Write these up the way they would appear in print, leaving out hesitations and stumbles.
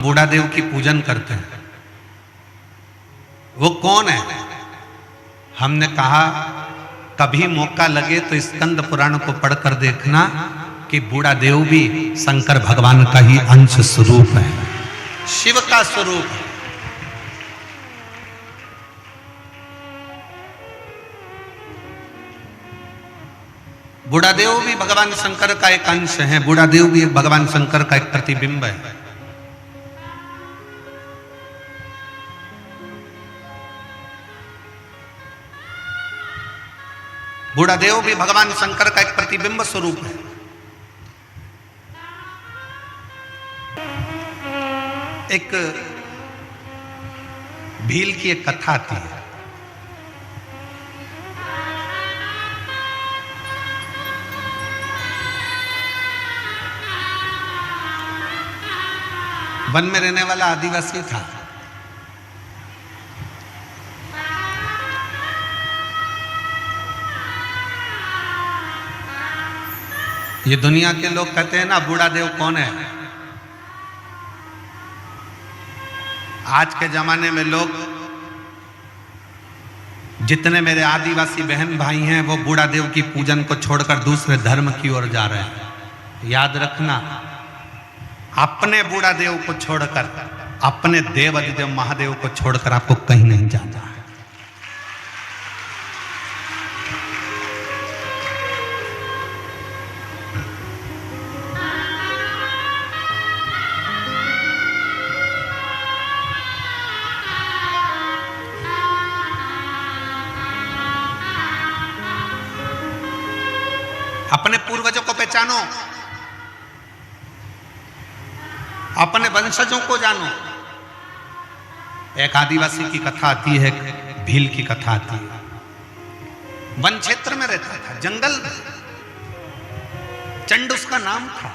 बूढ़ा देव की पूजन करते हैं। वो कौन है? हमने कहा कभी मौका लगे तो स्कंद पुराण को पढ़कर देखना कि बूढ़ा देव भी शंकर भगवान का ही अंश स्वरूप है, शिव का स्वरूप है। बूढ़ा देव भी भगवान शंकर का एक अंश है, बूढ़ा देव भी भगवान शंकर का एक प्रतिबिंब है। बूढ़ा देव भी भगवान शंकर का एक प्रतिबिंब स्वरूप है। एक भील की एक कथा आती है। वन में रहने वाला आदिवासी था। ये दुनिया के लोग कहते हैं ना बूढ़ा देव कौन है। आज के जमाने में लोग, जितने मेरे आदिवासी बहन भाई हैं, वो बूढ़ा देव की पूजन को छोड़कर दूसरे धर्म की ओर जा रहे हैं। याद रखना, अपने बूढ़ा देव को छोड़कर, अपने देव अधिदेव महादेव को छोड़कर आपको कहीं नहीं जाना है। अपने पूर्वजों को पहचानो, अपने वंशजों को जानो। एक आदिवासी की कथा आती है, भील की कथा आती है। वन क्षेत्र में रहता था, जंगल में। चंड उसका नाम था।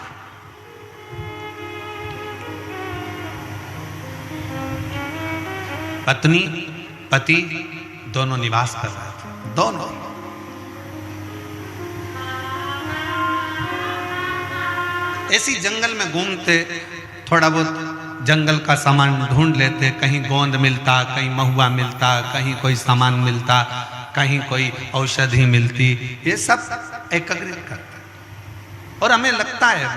पत्नी पति दोनों निवास कर रहे थे, दोनों। ऐसी जंगल में घूमते, थोड़ा बहुत जंगल का सामान ढूंढ लेते। कहीं गोंद मिलता, कहीं महुआ मिलता, कहीं कोई सामान मिलता, कहीं कोई औषधि मिलती। ये सब एकत्रित करते। और हमें लगता है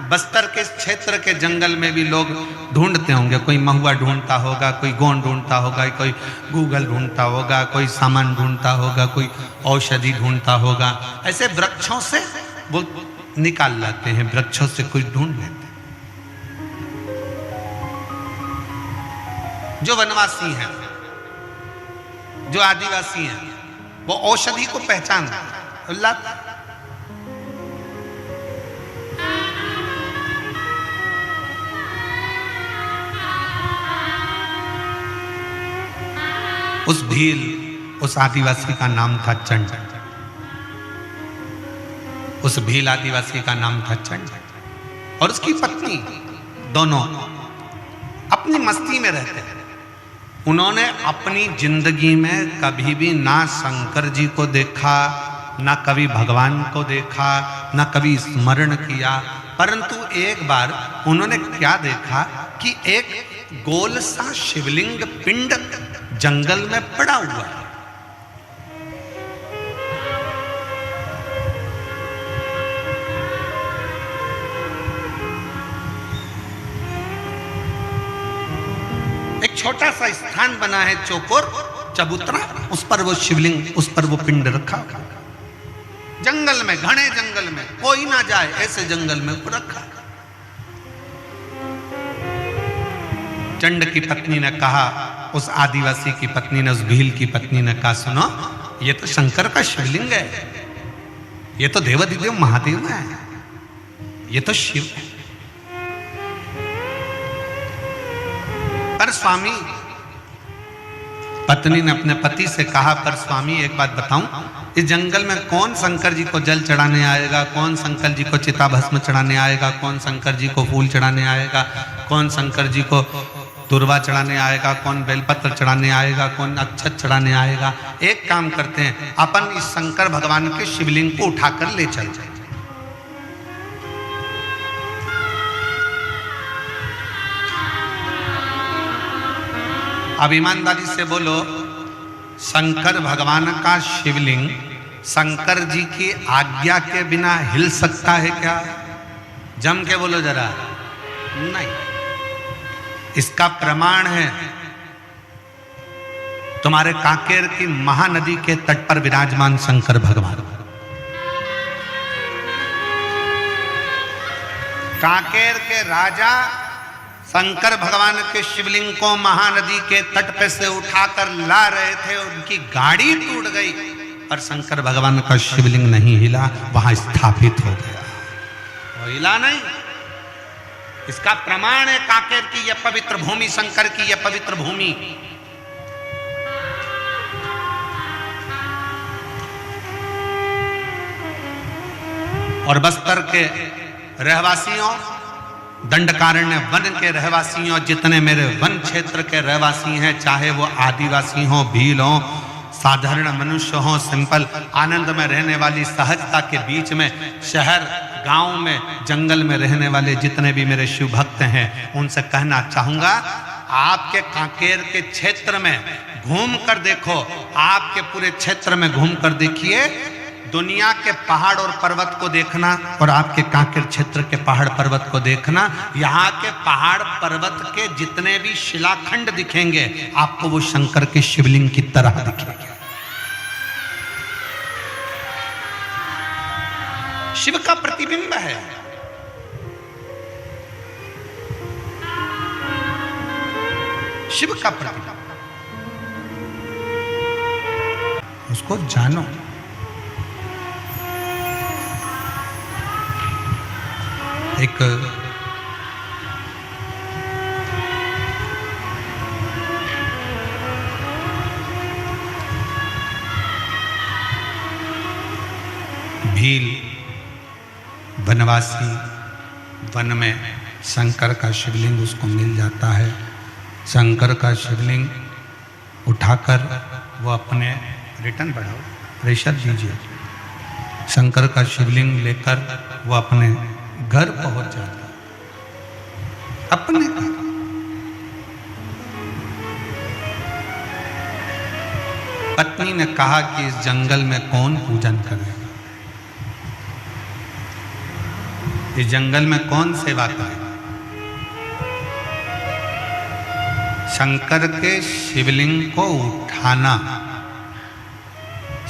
बस्तर के क्षेत्र के जंगल में भी लोग ढूंढते होंगे। कोई महुआ ढूंढता होगा, कोई गोंद ढूंढता होगा, कोई गूगल ढूंढता होगा, कोई सामान ढूंढता होगा, कोई औषधि ढूंढता होगा। ऐसे वृक्षों से वो निकाल लाते हैं, वृक्षों से कुछ ढूंढ लेते हैं। जो वनवासी हैं, जो आदिवासी हैं, वो औषधि को पहचानते लाते। उस भील, उस आदिवासी का नाम था चंड। उस भील आदिवासी का नाम था चंड। और उसकी पत्नी, दोनों अपनी मस्ती में रहते हैं। उन्होंने अपनी जिंदगी में कभी भी ना शंकर जी को देखा, ना कभी भगवान को देखा, ना कभी स्मरण किया। परंतु एक बार उन्होंने क्या देखा कि एक गोल सा शिवलिंग पिंड जंगल में पड़ा हुआ है। एक छोटा सा स्थान बना है, चौकोर चबूतरा, उस पर वो शिवलिंग, उस पर वो पिंड रखा। जंगल में, घने जंगल में, कोई ना जाए ऐसे जंगल में वो रखा। चंड की पत्नी ने कहा, उस आदिवासी की पत्नी ने, उस भील की पत्नी ने कहा, सुनो, ये तो शंकर का शिवलिंग है, ये तो देवाधिदेव महादेव है, ये तो शिव है। पर स्वामी, पत्नी ने अपने पति से कहा, पर स्वामी एक बात बताऊं, इस जंगल में कौन शंकर जी को जल चढ़ाने आएगा, कौन शंकर जी को चिता भस्म चढ़ाने आएगा, कौन शंकर जी को फूल चढ़ाने आएगा, कौन शंकर जी को दुर्वा चढ़ाने आएगा, कौन बेलपत्र चढ़ाने आएगा, कौन अक्षत चढ़ाने आएगा। एक काम करते हैं, अपन इस शंकर भगवान के शिवलिंग को उठाकर ले चल जाए। अब ईमानदारी से बोलो, शंकर भगवान का शिवलिंग शंकर जी की आज्ञा के बिना हिल सकता है क्या? जम के बोलो जरा। नहीं। इसका प्रमाण है तुम्हारे कांकेर की महानदी के तट पर विराजमान शंकर भगवान। कांकेर के राजा शंकर भगवान के शिवलिंग को महानदी के तट पे से उठाकर ला रहे थे, उनकी गाड़ी टूट गई पर शंकर भगवान का शिवलिंग नहीं हिला, वहां स्थापित हो गया, वो हिला नहीं। इसका प्रमाण है कांकेर की यह पवित्र भूमि, शंकर की यह पवित्र भूमि। और बस्तर के रहवासियों, दंडकारण्य वन के रहवासियों, जितने मेरे वन क्षेत्र के रहवासी हैं, चाहे वो आदिवासी हों, भील हों, साधारण मनुष्य हों, सिंपल आनंद में रहने वाली सहजता के बीच में, शहर गांव में जंगल में रहने वाले जितने भी मेरे शिव भक्त हैं, उनसे कहना चाहूंगा, आपके कांकेर के क्षेत्र में घूम कर देखो, आपके पूरे क्षेत्र में घूम कर देखिए, दुनिया के पहाड़ और पर्वत को देखना और आपके कांकेर क्षेत्र के पहाड़ पर्वत को देखना, यहाँ के पहाड़ पर्वत के जितने भी शिलाखंड दिखेंगे आपको वो शंकर के शिवलिंग की तरह दिखेंगे। शिव का प्रतिबिंब है। शिव का प्रतिबिंब, उसको जानो। एक भील वनवासी वन में शंकर का शिवलिंग उसको मिल जाता है। शंकर का शिवलिंग उठाकर वो अपने रिटर्न बढ़ाओ, प्रेशर दीजिए, शंकर का शिवलिंग लेकर वो अपने घर पहुंच जाता अपने घर। पत्नी ने कहा कि इस जंगल में कौन पूजन करेगा, इस जंगल में कौन सेवा करेगा। शंकर के शिवलिंग को उठाना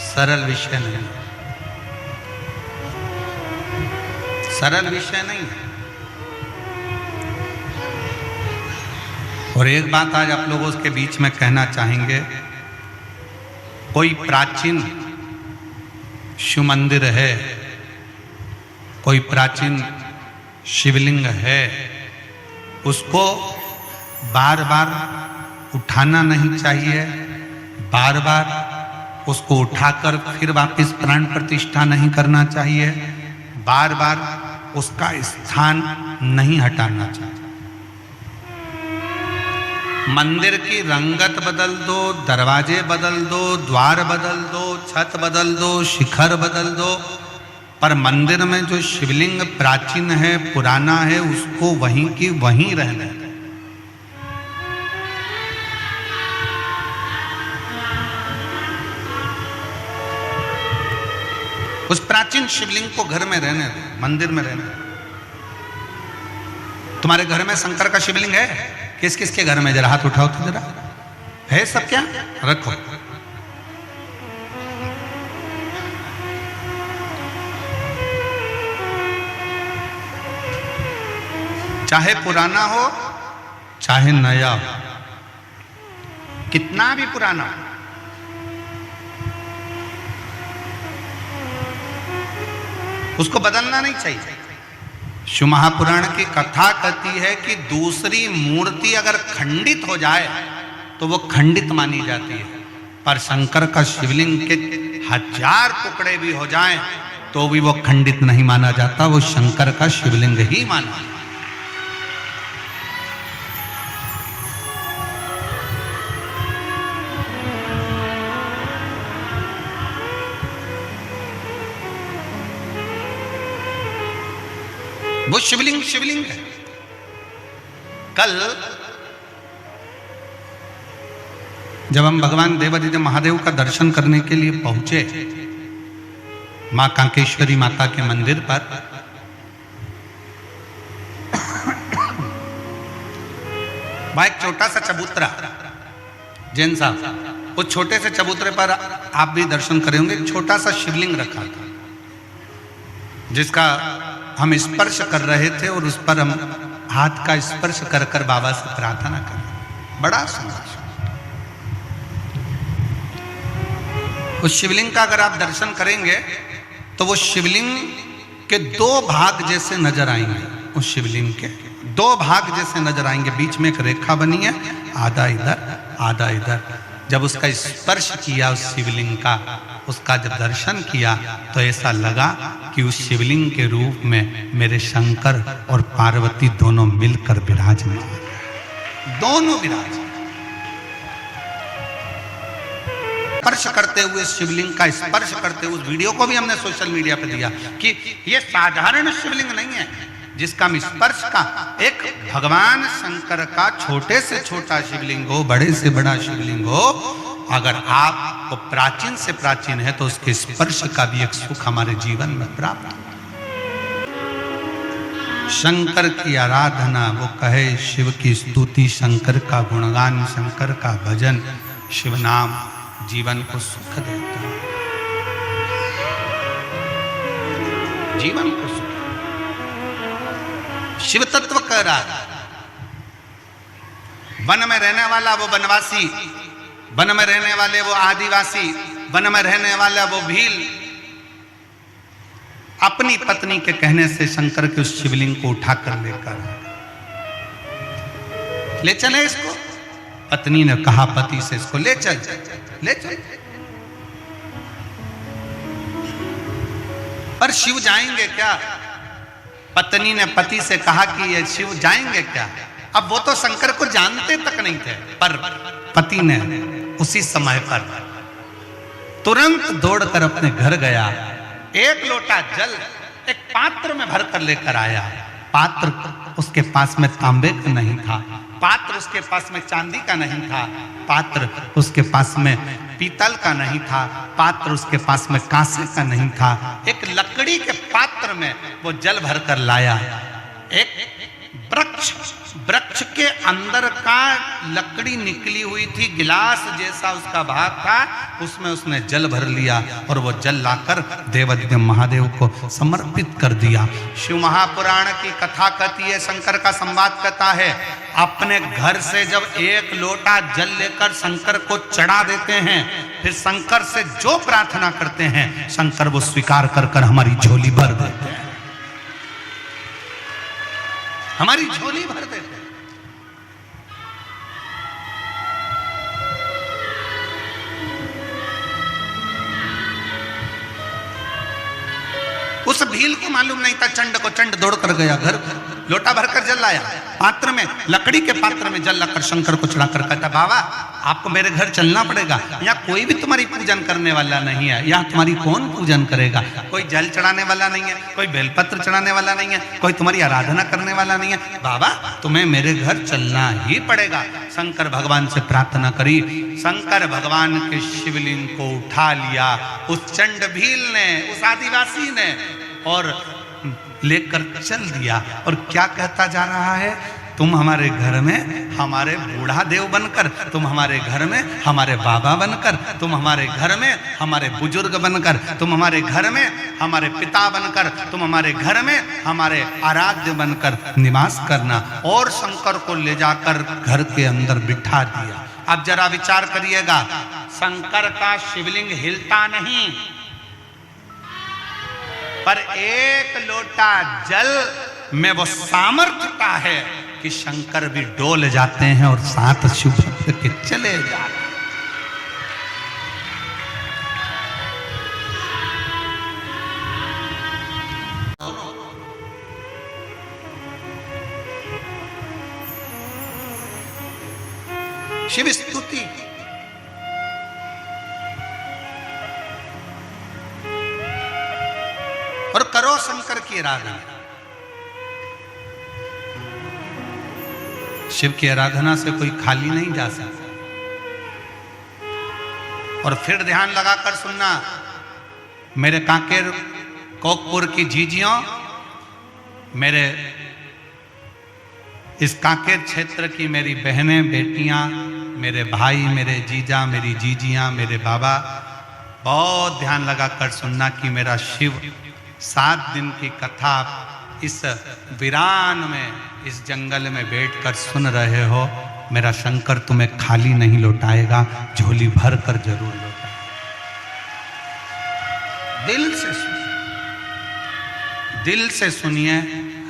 सरल विषय नहीं, सरल विषय नहीं है। और एक बात आज आप लोगों के बीच में कहना चाहेंगे, कोई प्राचीन शिव मंदिर है, कोई प्राचीन शिवलिंग है, उसको बार बार उठाना नहीं चाहिए, बार बार उसको उठाकर फिर वापस प्राण प्रतिष्ठा नहीं करना चाहिए, बार बार उसका स्थान नहीं हटाना चाहिए। मंदिर की रंगत बदल दो, दरवाजे बदल दो, द्वार बदल दो, छत बदल दो, शिखर बदल दो, पर मंदिर में जो शिवलिंग प्राचीन है, पुराना है, उसको वहीं की वहीं रहने दो। उस प्राचीन शिवलिंग को घर में रहने दो, मंदिर में रहने दो। तुम्हारे घर में शंकर का शिवलिंग है? किस किस के घर में? जरा हाथ उठाओ तो, जरा है सब क्या? रखो। चाहे पुराना हो चाहे नया हो, कितना भी पुराना हो, उसको बदलना नहीं चाहिए। शिव महापुराण की कथा कहती है कि दूसरी मूर्ति अगर खंडित हो जाए तो वो खंडित मानी जाती है, पर शंकर का शिवलिंग के 1000 टुकड़े भी हो जाएं तो भी वो खंडित नहीं माना जाता, वो शंकर का शिवलिंग ही माना। वो शिवलिंग शिवलिंग है। कल जब हम भगवान देवादिदेव महादेव का दर्शन करने के लिए पहुंचे मां कांकेश्वरी माता के मंदिर पर, वहां एक छोटा सा चबूतरा, जैन साहब, उस छोटे से चबूतरे पर आप भी दर्शन करे होंगे, छोटा सा शिवलिंग रखा था जिसका हम स्पर्श कर रहे थे और उस पर हम हाथ का स्पर्श कर कर बाबा से प्रार्थना कर रहे। बड़ा सुंदर। उस शिवलिंग का अगर आप दर्शन करेंगे तो वो शिवलिंग के दो भाग जैसे नजर आएंगे। उस शिवलिंग के दो भाग जैसे नजर आएंगे, बीच में एक रेखा बनी है, आधा इधर आधा इधर। जब उसका स्पर्श किया उस शिवलिंग का, उसका जब दर्शन किया तो ऐसा लगा कि उस शिवलिंग के रूप में मेरे शंकर और पार्वती दोनों मिलकर विराजमान, दोनों विराज। स्पर्श करते हुए शिवलिंग का स्पर्श करते हुए, उस वीडियो को भी हमने सोशल मीडिया पे दिया कि ये साधारण शिवलिंग नहीं है जिसका स्पर्श का, एक भगवान शंकर का छोटे से छोटा शिवलिंग हो, बड़े से बड़ा शिवलिंग हो, अगर आपको प्राचीन से प्राचीन है तो उसके स्पर्श का भी एक सुख हमारे जीवन में प्राप्त हो। शंकर की आराधना, वो कहे शिव की स्तुति, शंकर का गुणगान, शंकर का भजन, शिव नाम जीवन को सुख देता है, जीवन को सुख। शिव तत्व कह रहा है, वन में रहने वाला वो वनवासी, वन में रहने वाले वो आदिवासी, वन में रहने वाला वो भील, अपनी पत्नी के कहने से शंकर के उस शिवलिंग को उठाकर लेकर ले चले इसको। पत्नी ने कहा पति से, इसको ले चल, ले चल। पर शिव जाएंगे क्या? पत्नी ने पति से कहा कि ये शिव जाएंगे क्या? अब वो तो शंकर को जानते तक नहीं थे, पर पति ने उसी समय पर तुरंत दौड़कर अपने घर गया, एक लोटा जल एक पात्र में भरकर लेकर आया। पात्र उसके पास में तांबे का नहीं था, पात्र उसके पास में चांदी का नहीं था, पात्र उसके पास में पीतल का नहीं था, पात्र उसके पास में कांसे का नहीं था। एक लकड़ी के पात्र में वो जल भरकर लाया। एक वृक्ष के अंदर का लकड़ी निकली हुई थी, गिलास जैसा उसका भाग था, उसमें उसने जल भर लिया और वो जल लाकर देवादिदेव महादेव को समर्पित कर दिया। शिव महापुराण की कथा कहती है, शंकर का संवाद कहता है, अपने घर से जब एक लोटा जल लेकर शंकर को चढ़ा देते हैं, फिर शंकर से जो प्रार्थना करते हैं शंकर वो स्वीकार कर कर हमारी झोली भर देते हैं, हमारी झोली भर देते हैं। उस भील को मालूम नहीं था, चंड को चंड दौड़ कर गया घर, लोटा भरकर जल लाया, पात्र में, लकड़ी के पात्र में जल लाकर शंकर को चढ़ाकर कहता, बाबा आपको मेरे घर चलना पड़ेगा, यहाँ कोई भी तुम्हारी पूजन करने वाला नहीं है, यहाँ तुम्हारी कौन पूजन करेगा, कोई जल चढ़ाने वाला नहीं है, कोई बेलपत्र चढ़ाने वाला नहीं है, कोई तुम्हारी आराधना करने वाला नहीं है, बाबा तुम्हें मेरे घर चलना ही पड़ेगा। शंकर भगवान से प्रार्थना करी, शंकर भगवान के शिवलिंग को उठा लिया उस चंड भील ने, उस आदिवासी ने, और लेकर चल दिया। और क्या कहता जा रहा है, तुम हमारे घर में हमारे बूढ़ा देव बनकर, तुम हमारे घर में हमारे बाबा बनकर, तुम हमारे घर में हमारे बुजुर्ग बनकर, तुम हमारे घर में हमारे पिता बनकर, तुम हमारे घर में हमारे आराध्य बनकर निवास करना। और शंकर को ले जाकर घर के अंदर बिठा दिया। अब जरा विचार करिएगा, शंकर का शिवलिंग हिलता नहीं, पर एक लोटा जल में वो सामर्थ्यता है कि शंकर भी डोल जाते हैं और साथ शिव भक्त के चले जाते हैं। शिव स्तुति, और करो शंकर की आराधना। शिव की आराधना से कोई खाली नहीं जा सकता। और फिर ध्यान लगाकर सुनना, मेरे कांकेर कोकपुर की जीजियों, मेरे इस कांकेर क्षेत्र की मेरी बहनें बेटियां, मेरे भाई, मेरे जीजा, मेरी जीजियां, मेरे बाबा, बहुत ध्यान लगाकर सुनना कि मेरा शिव 7 दिन की कथा इस वीरान में, इस जंगल में बैठकर सुन रहे हो। मेरा शंकर तुम्हें खाली नहीं लौटाएगा, झोली भर कर जरूर लौटाएगा। दिल से सुनिए, दिल से सुनिए,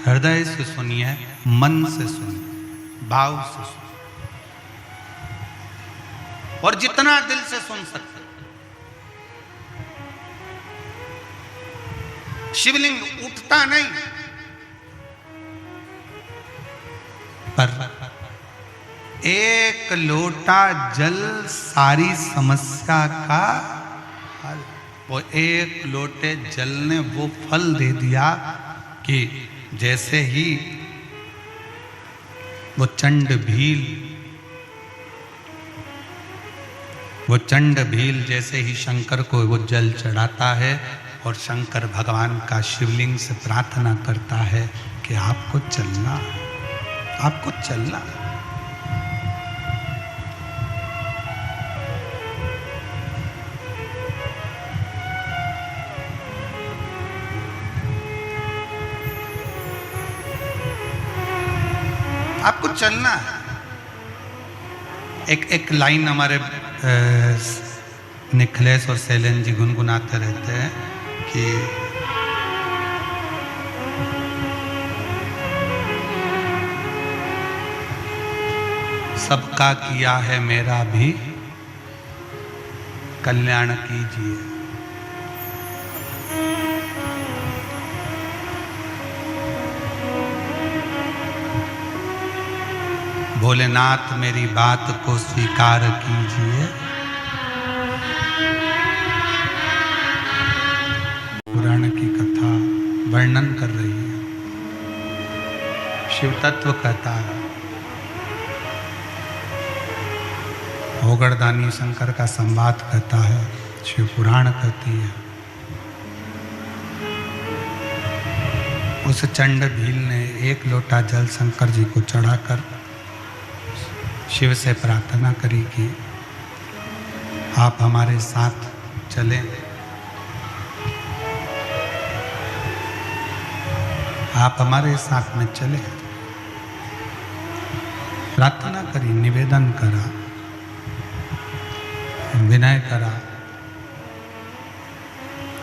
हृदय से सुनिए, मन से सुनिए, भाव से सुनिए, और जितना दिल से सुन सकते। शिवलिंग उठता नहीं, पर एक लोटा जल सारी समस्या का हल। वो एक लोटे जल ने वो फल दे दिया कि जैसे ही वो चंड भील जैसे ही शंकर को वो जल चढ़ाता है और शंकर भगवान का शिवलिंग से प्रार्थना करता है कि आपको चलना, आपको चलना। आपको चलना है। एक लाइन हमारे निखिलेश और शैलेंद्र जी गुनगुनाते रहते हैं कि सबका किया है मेरा भी कल्याण कीजिए। भोलेनाथ मेरी बात को स्वीकार कीजिए। पुराण की कथा वर्णन कर रही है, शिव तत्व कहता है, होगड़दानी शंकर का संवाद कहता है, शिव पुराण कहती है। उस चंड भील ने एक लोटा जल शंकर जी को चढ़ाकर शिव से प्रार्थना करी कि आप हमारे साथ चलें, आप हमारे साथ में चले। प्रार्थना करी, निवेदन करा, विनय करा।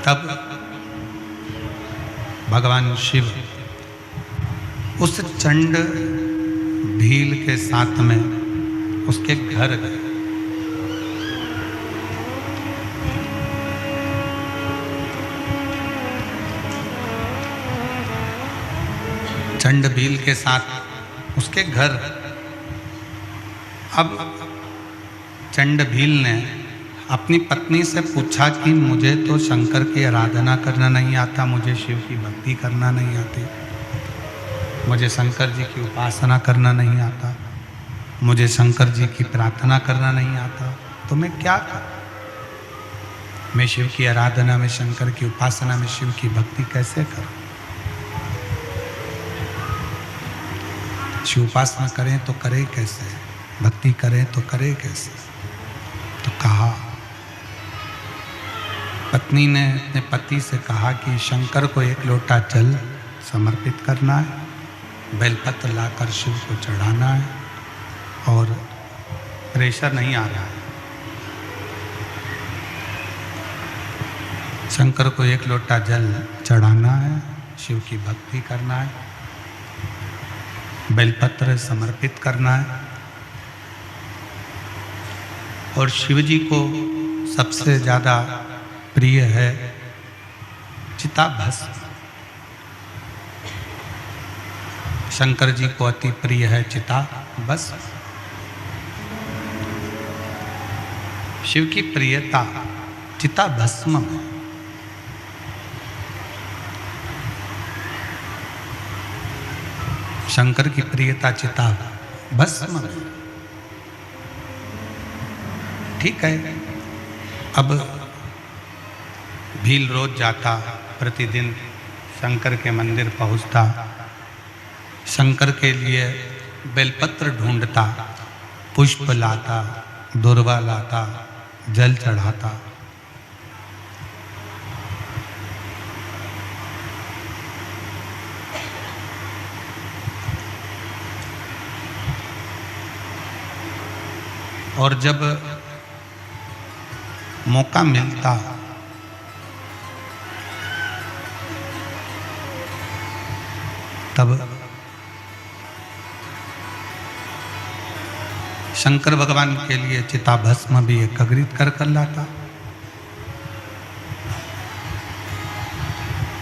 तब भगवान शिव उस चंड भील के साथ में उसके घर गए। चंड भील के साथ उसके घर। अब चंड भील ने अपनी पत्नी से पूछा कि मुझे तो शंकर की आराधना करना नहीं आता, मुझे शिव की भक्ति करना नहीं आती, मुझे शंकर जी की उपासना करना नहीं आता, मुझे शंकर जी की प्रार्थना करना नहीं आता, तो मैं क्या करूं? मैं शिव की आराधना में, शंकर की उपासना में, शिव की भक्ति कैसे करूं? शिव उपासना करें तो करें कैसे, भक्ति करें तो करें कैसे? तो कहा, पत्नी ने अपने पति से कहा कि शंकर को एक लोटा जल समर्पित करना है, बेलपत्र लाकर शिव को चढ़ाना है, और प्रेशर नहीं आ रहा है। शंकर को एक लोटा जल चढ़ाना है, शिव की भक्ति करना है, बेलपत्र समर्पित करना है, और शिव जी को सबसे ज़्यादा प्रिय है चिता भस्म। शंकर जी को अति प्रिय है चिता भस्म। शिव की प्रियता चिता भस्म में। शंकर की प्रियता चिता भस्म में। ठीक है, अब भील रोज जाता, प्रतिदिन शंकर के मंदिर पहुंचता, शंकर के लिए बेलपत्र ढूंढता, पुष्प लाता, दुर्वा लाता, जल चढ़ाता। और जब मौका मिलता तब शंकर भगवान के लिए चिता भस्म भी एकत्रित कर लाता।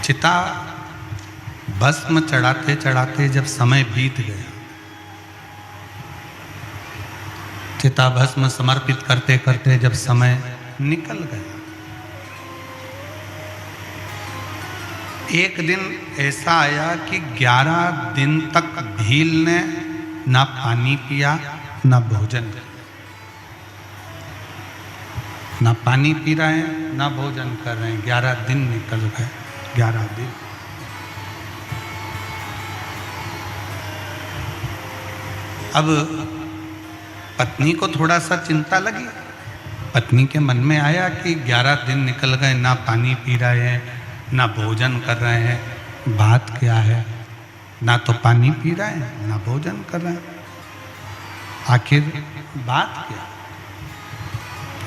चिता भस्म चढ़ाते चढ़ाते जब समय बीत गया, चिता भस्म समर्पित करते करते जब समय निकल गया, एक दिन ऐसा आया कि 11 दिन तक भील ने ना पानी पिया ना भोजन, ना पानी पी रहे हैं ना भोजन कर रहे हैं। 11 दिन निकल गए, 11 दिन। अब पत्नी को थोड़ा सा चिंता लगी। पत्नी के मन में आया कि 11 दिन निकल गए, ना पानी पी रहे हैं ना भोजन कर रहे हैं, बात क्या है? ना तो पानी पी रहे हैं ना भोजन कर रहे हैं, आखिर बात क्या,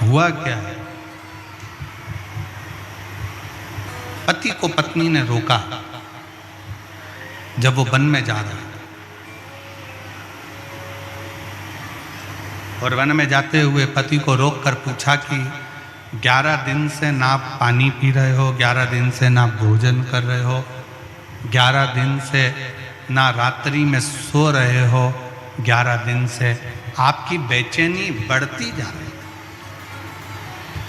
हुआ क्या है? पति को पत्नी ने रोका जब वो वन में जा रहा है, और वन में जाते हुए पति को रोककर पूछा कि 11 दिन से ना पानी पी रहे हो, 11 दिन से ना भोजन कर रहे हो, 11 दिन से ना रात्रि में सो रहे हो, 11 दिन से आपकी बेचैनी बढ़ती जा रही है,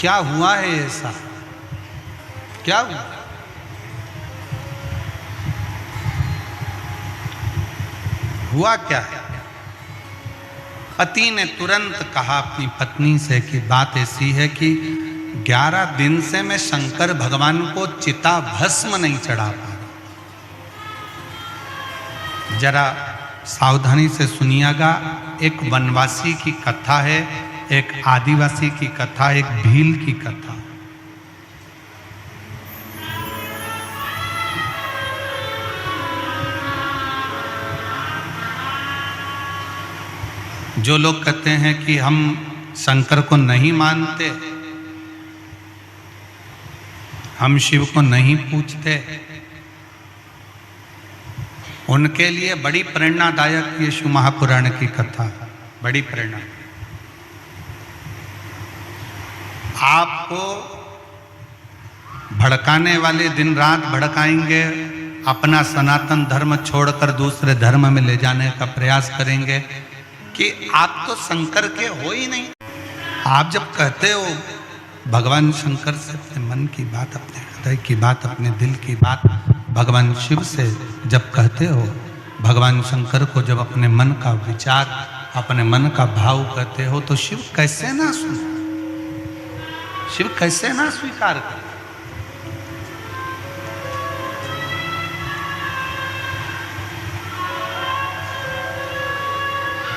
क्या हुआ है ऐसा? क्या हुआ? हुआ क्या है? पति ने तुरंत कहा अपनी पत्नी से कि बात ऐसी है कि 11 दिन से मैं शंकर भगवान को चिता भस्म नहीं चढ़ा पा रहा। जरा सावधानी से सुनिएगा, एक वनवासी की कथा है, एक आदिवासी की कथा, एक भील की कथा। जो लोग कहते हैं कि हम शंकर को नहीं मानते, हम शिव को नहीं पूजते, उनके लिए बड़ी प्रेरणादायक ये शिव महापुराण की कथा, बड़ी प्रेरणा। आपको भड़काने वाले दिन रात भड़काएंगे, अपना सनातन धर्म छोड़कर दूसरे धर्म में ले जाने का प्रयास करेंगे कि आप तो शंकर के हो ही नहीं। आप जब कहते हो भगवान शंकर से अपने मन की बात, अपने हृदय की बात, अपने दिल की बात भगवान शिव से जब कहते हो, भगवान शंकर को जब अपने मन का विचार, अपने मन का भाव कहते हो, तो शिव कैसे ना सुने, शिव कैसे ना स्वीकार करे?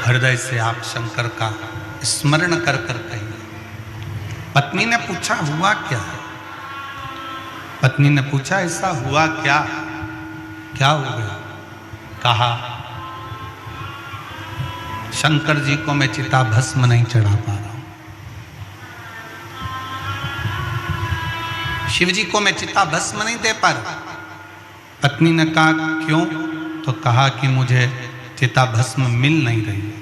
हृदय से आप शंकर का स्मरण कर कर कहिए। पत्नी ने पूछा हुआ क्या है? पत्नी ने पूछा ऐसा हुआ क्या, क्या हो गया? कहा शंकर जी को मैं चिता भस्म नहीं चढ़ा पा रहा हूं, शिव जी को मैं चिता भस्म नहीं दे पा रहा। पत्नी ने कहा क्यों? तो कहा कि मुझे चिता भस्म मिल नहीं रही है,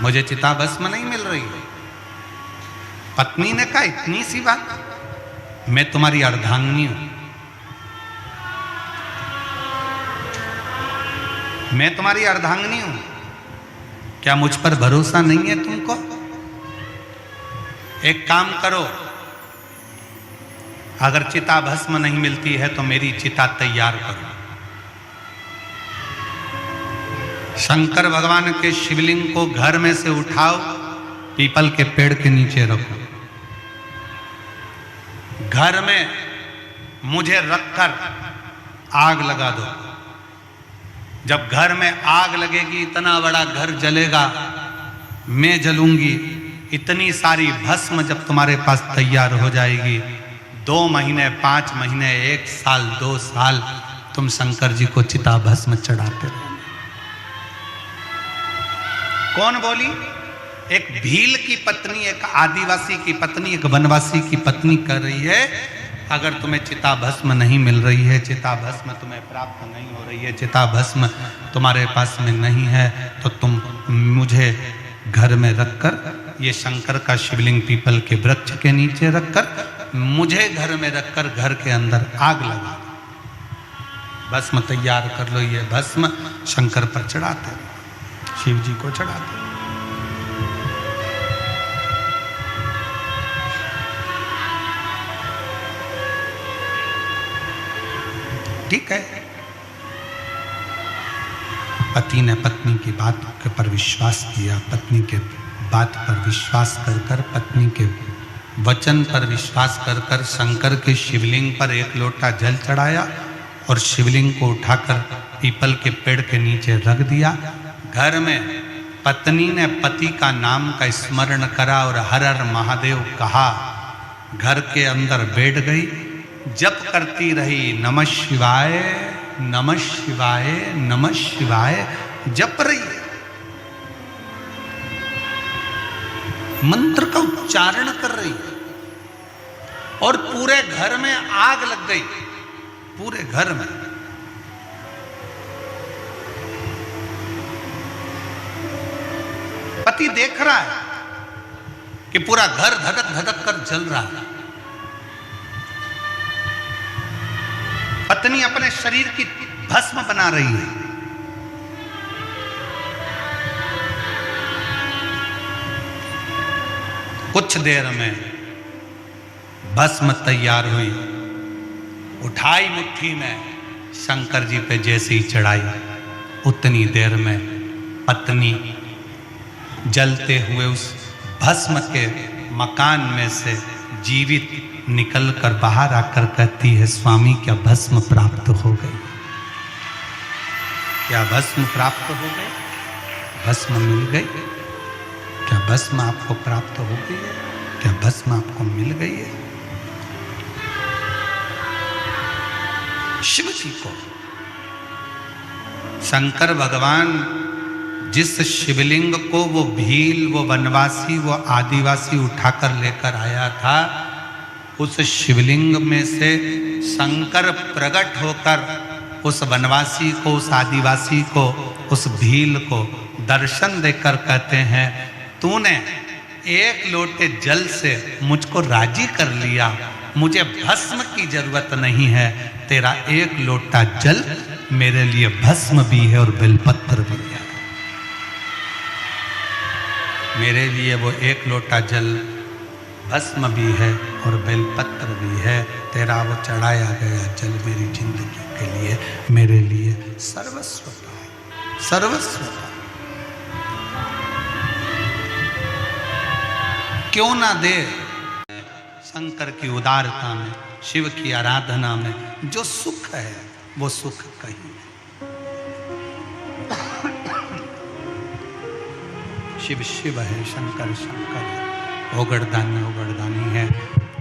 मुझे चिता भस्म नहीं मिल रही है। पत्नी ने कहा इतनी सी बात, मैं तुम्हारी अर्धांगिनी हूं, मैं तुम्हारी अर्धांगिनी हूं, क्या मुझ पर भरोसा नहीं है तुमको? एक काम करो, अगर चिता भस्म नहीं मिलती है तो मेरी चिता तैयार करो। शंकर भगवान के शिवलिंग को घर में से उठाओ, पीपल के पेड़ के नीचे रखो, घर में मुझे रखकर आग लगा दो। जब घर में आग लगेगी, इतना बड़ा घर जलेगा, मैं जलूंगी, इतनी सारी भस्म जब तुम्हारे पास तैयार हो जाएगी, 2 महीने, 5 महीने, 1 साल, 2 साल तुम शंकर जी को चिता भस्म चढ़ाते रहो। कौन बोली? एक भील की पत्नी, एक आदिवासी की पत्नी, एक वनवासी की पत्नी कर रही है, अगर तुम्हें चिता भस्म नहीं मिल रही है, चिता भस्म तुम्हें प्राप्त नहीं हो रही है, चिता भस्म तुम्हारे पास में नहीं है, तो तुम मुझे घर में रखकर, ये शंकर का शिवलिंग पीपल के वृक्ष के नीचे रखकर, मुझे घर में रखकर घर के अंदर आग लगा दो, भस्म तैयार कर लो। ये भस्म शंकर पर चढ़ाते, शिव जी को चढ़ाते। ठीक है। पति ने पत्नी की बात पर विश्वास किया, पत्नी के बात पर विश्वास कर कर, पत्नी के वचन पर विश्वास कर कर शंकर के शिवलिंग पर 1 लोटा जल चढ़ाया और शिवलिंग को उठाकर पीपल के पेड़ के नीचे रख दिया। घर में पत्नी ने पति का नाम का स्मरण करा और हर हर महादेव कहा, घर के अंदर बैठ गई, जप करती रही, नमः शिवाय नमः शिवाय नमः शिवाय जप रही, मंत्र का उच्चारण कर रही, और पूरे घर में आग लग गई, पूरे घर में। पति देख रहा है कि पूरा घर धधक धधक कर जल रहा है। पत्नी अपने शरीर की भस्म बना रही है। कुछ देर में भस्म तैयार हुई, उठाई मुट्ठी में, शंकर जी पे जैसे ही चढ़ाई, उतनी देर में पत्नी जलते हुए उस भस्म के मकान में से जीवित निकलकर बाहर आकर कहती है, स्वामी क्या भस्म प्राप्त हो गई? क्या भस्म प्राप्त हो गई? भस्म मिल गई? क्या भस्म आपको प्राप्त हो गई है? क्या भस्म आपको मिल गई है? शिव जी को शंकर भगवान जिस शिवलिंग को वो भील, वो वनवासी, वो आदिवासी उठाकर लेकर आया था, उस शिवलिंग में से शंकर प्रकट होकर उस वनवासी को, उस आदिवासी को, उस भील को दर्शन देकर कहते हैं, तूने 1 लोटे जल से मुझको राजी कर लिया, मुझे भस्म की जरूरत नहीं है, तेरा 1 लोटा जल मेरे लिए भस्म भी है और बेलपत्र भी है। मेरे लिए वो 1 लोटा जल भस्म भी है और बेलपत्र भी है। तेरा वो चढ़ाया गया जल मेरी जिंदगी के लिए, मेरे लिए सर्वस्व है, सर्वस्व है। क्यों ना दे शंकर की उदारता में, शिव की आराधना में जो सुख है, वो सुख कहीं नहीं। शिव शिव है, शंकर शंकर है, ओगड़दानी ओगड़दानी है,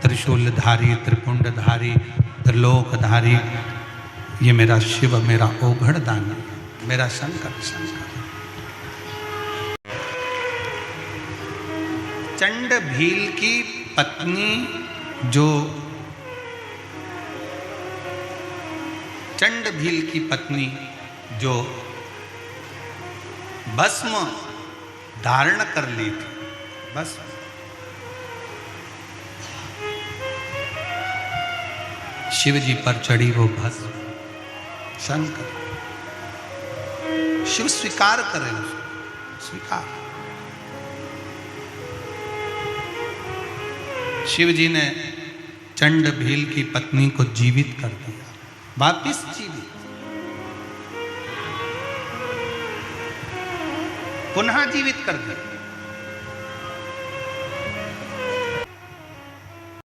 त्रिशूलधारी, त्रिपुंडधारी, त्रिलोकधारी, ये मेरा शिव, मेरा ओगड़दानी, मेरा शंकर शंकर। चंड भील की पत्नी, जो चंड भील की पत्नी जो भस्म धारण कर ली थी, बस शिव जी पर चढ़ी वो भस्म, शंकर शिव स्वीकार करें, उसको स्वीकार। शिव जी ने चंड भील की पत्नी को जीवित कर दिया, वापिस जीवित, पुनः जीवित कर दिया।